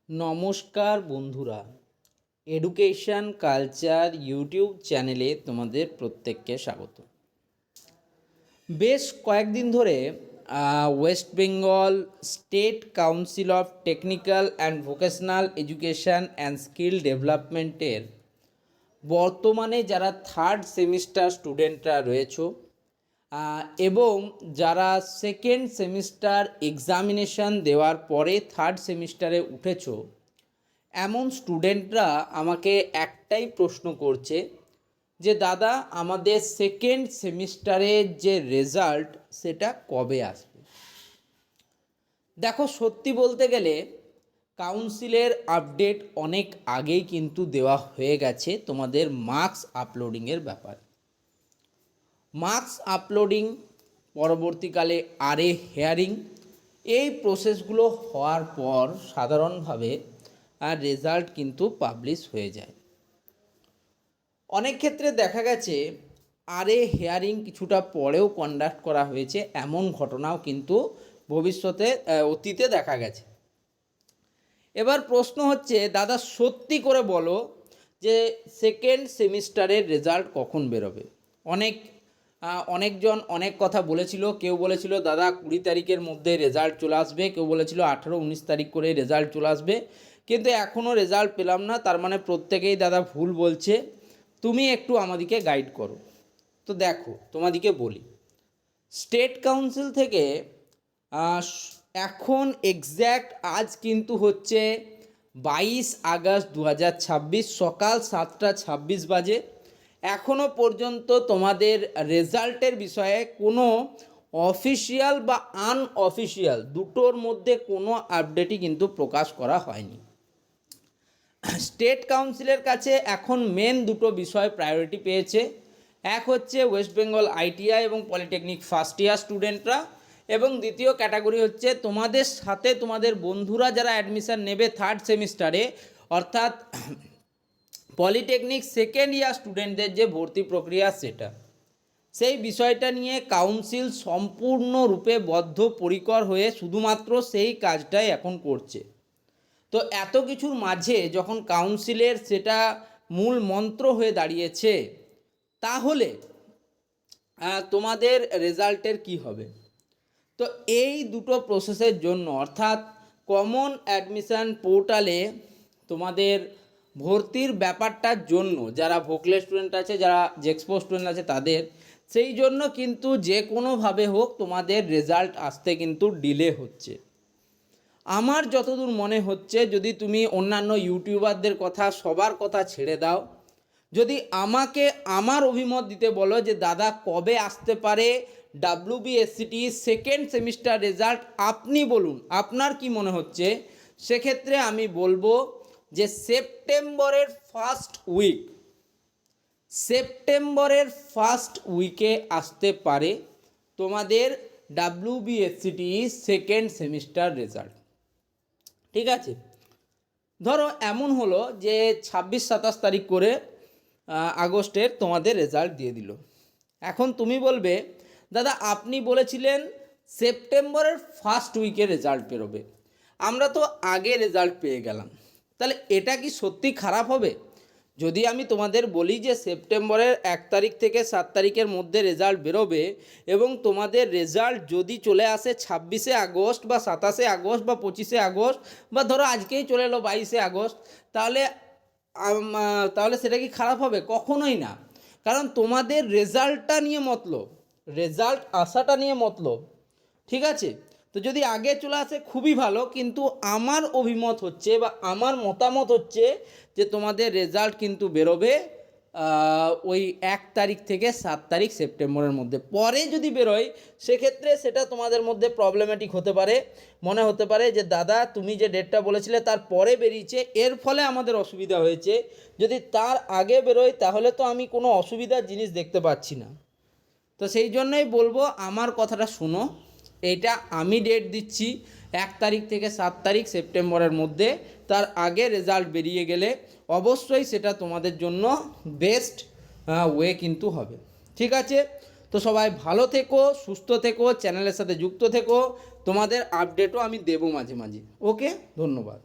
নমস্কার বন্ধুরা, education culture YouTube চ্যানেলে তোমাদের প্রত্যেককে স্বাগত। বেশ কয়েকদিন ধরে West Bengal state council of technical and vocational education and skill ডেভেলপমেন্টের বর্তমানে যারা থার্ড সেমিস্টার স্টুডেন্টরা রয়েছে এবং যারা সেকেন্ড সেমিস্টার এক্সামিনেশান দেওয়ার পরে থার্ড সেমিস্টারে উঠেছো, এমন স্টুডেন্টরা আমাকে একটাই প্রশ্ন করছে যে দাদা, আমাদের সেকেন্ড সেমিস্টারের যে রেজাল্ট সেটা কবে আসবে। দেখো, সত্যি বলতে গেলে কাউন্সিলের আপডেট অনেক আগেই কিন্তু দেওয়া হয়ে গেছে তোমাদের মার্কস আপলোডিংয়ের ব্যাপারে। মার্কস আপলোডিং, পরবর্তীকালে আরএ হেয়ারিং, এই প্রসেসগুলো হওয়ার পর সাধারণভাবে রেজাল্ট কিন্তু পাবলিশ হয়ে যায়। অনেক ক্ষেত্রে দেখা গেছে আরএ হেয়ারিং কিছুটা পরেও কন্ডাক্ট করা হয়েছে, এমন ঘটনাও কিন্তু ভবিষ্যতে অতীতে দেখা গেছে। এবার প্রশ্ন হচ্ছে, দাদা সত্যি করে বলো যে সেকেন্ড সেমিস্টারের রেজাল্ট কখন বেরোবে। অনেকজন অনেক কথা বলেছিল। কেউ বলেছিল দাদা 20 তারিখের মধ্যে রেজাল্ট চলে আসবে, কেউ বলেছিল 18-19 তারিখ করে রেজাল্ট চলে আসবে, কিন্তু এখনও রেজাল্ট পেলাম না। তার মানে প্রত্যেকেই দাদা ভুল বলছে, তুমি একটু আমাদেরকে গাইড করো। তো দেখো, তোমাদেরকে বলি, স্টেট কাউন্সিল থেকে এখন এক্স্যাক্ট আজ কিন্তু হচ্ছে 22 আগস্ট 2026, সকাল 7টা 26 বাজে। এখনও পর্যন্ত তোমাদের রেজাল্টের বিষয়ে কোনো অফিসিয়াল বা আনঅফিসিয়াল দুটোর মধ্যে কোনো আপডেটই কিন্তু প্রকাশ করা হয়নি। স্টেট কাউন্সিলের কাছে এখন মেন দুটো বিষয় প্রায়োরিটি পেয়েছে। এক হচ্ছে ওয়েস্ট বেঙ্গল আইটিআই এবং পলিটেকনিক ফার্স্ট ইয়ার স্টুডেন্টরা, এবং দ্বিতীয় ক্যাটাগরি হচ্ছে তোমাদের সাথে তোমাদের বন্ধুরা যারা অ্যাডমিশান নেবে থার্ড সেমিস্টারে, অর্থাৎ পলিটেকনিক সেকেন্ড ইয়ার স্টুডেন্টদের যে ভর্তি প্রক্রিয়া, সেটা সেই বিষয়টা নিয়ে কাউন্সিল সম্পূর্ণরূপে বদ্ধপরিকর হয়ে শুধুমাত্র সেই কাজটাই এখন করছে। তো এত কিছুর মাঝে যখন কাউন্সিলের সেটা মূল মন্ত্র হয়ে দাঁড়িয়েছে, তাহলে তোমাদের রেজাল্টের কি হবে। তো এই দুটো প্রসেসের জন্য, অর্থাৎ কমন অ্যাডমিশান পোর্টালে তোমাদের ভর্তির ব্যাপারটার জন্য, যারা ভোকলে স্টুডেন্ট আছে, যারা জেক্সপো স্টুডেন্ট আছে, তাদের সেই জন্য কিন্তু যে কোনোভাবে হোক তোমাদের রেজাল্ট আসতে কিন্তু ডিলে হচ্ছে। আমার যতদূর মনে হচ্ছে, যদি তুমি অন্যান্য ইউটিউবারদের কথা, সবার কথা ছেড়ে দাও, যদি আমাকে আমার অভিমত দিতে বলো যে দাদা কবে আসতে পারে WBSCT সেকেন্ড সেমিস্টার রেজাল্ট, আপনি বলুন আপনার কি মনে হচ্ছে। সেক্ষেত্রে আমি বলবো যে সেপ্টেম্বরের ফার্স্ট উইকে আসতে পারে তোমাদের WBSCT সেকেন্ড সেমিস্টার রেজাল্ট। ঠিক আছে, ধরো এমন হলো যে 26-27 তারিখ করে আগস্টের তোমাদের রেজাল্ট দিয়ে দিল। এখন তুমি বলবে দাদা আপনি বলেছিলেন সেপ্টেম্বরের ফার্স্ট উইকে রেজাল্ট বেরোবে, আমরা তো আগে রেজাল্ট পেয়ে গেলাম, তাহলে এটা কি সত্যি খারাপ হবে? যদি আমি তোমাদের বলি যে সেপ্টেম্বরের 1 তারিখ থেকে 7 তারিখের মধ্যে রেজাল্ট বেরোবে, এবং তোমাদের রেজাল্ট যদি চলে আসে 26শে আগস্ট বা 27শে আগস্ট বা 25শে আগস্ট, বা ধরো আজকেই চলে এলো 22শে আগস্ট, তাহলে সেটা কি খারাপ হবে? কখনোই না। কারণ তোমাদের রেজাল্টটা নিয়ে মতলব, রেজাল্ট আসাটা নিয়ে মতলব। ঠিক আছে, তো যদি আগে চলে আসে খুবই ভালো, কিন্তু আমার অভিমত হচ্ছে বা আমার মতামত হচ্ছে যে তোমাদের রেজাল্ট কিন্তু বেরোবে ওই 1 তারিখ থেকে 7 তারিখ সেপ্টেম্বরের মধ্যে। পরে যদি বেরোয় সেক্ষেত্রে সেটা তোমাদের মধ্যে প্রবলেম্যাটিক হতে পারে, মনে হতে পারে যে দাদা তুমি যে ডেটটা বলেছিলে তার পরে বেরিয়েছে, এর ফলে আমাদের অসুবিধা হয়েছে। যদি তার আগে বেরোয় তাহলে তো আমি কোনো অসুবিধার জিনিস দেখতে পাচ্ছি না। তো সেই জন্যই বলবো, আমার কথাটা শোনো, এইটা আমি ডেট দিচ্ছি 1 তারিখ থেকে 7 তারিখ সেপ্টেম্বরের মধ্যে। তার আগে রেজাল্ট বেরিয়ে গেলে অবশ্যই সেটা তোমাদের জন্য বেস্ট ওয়ে কিন্তু হবে। ঠিক আছে, তো সবাই ভালো থেকো, সুস্থ থেকো, চ্যানেলের সাথে যুক্ত থেকো, তোমাদের আপডেটও আমি দেবো মাঝে মাঝে। ওকে, ধন্যবাদ।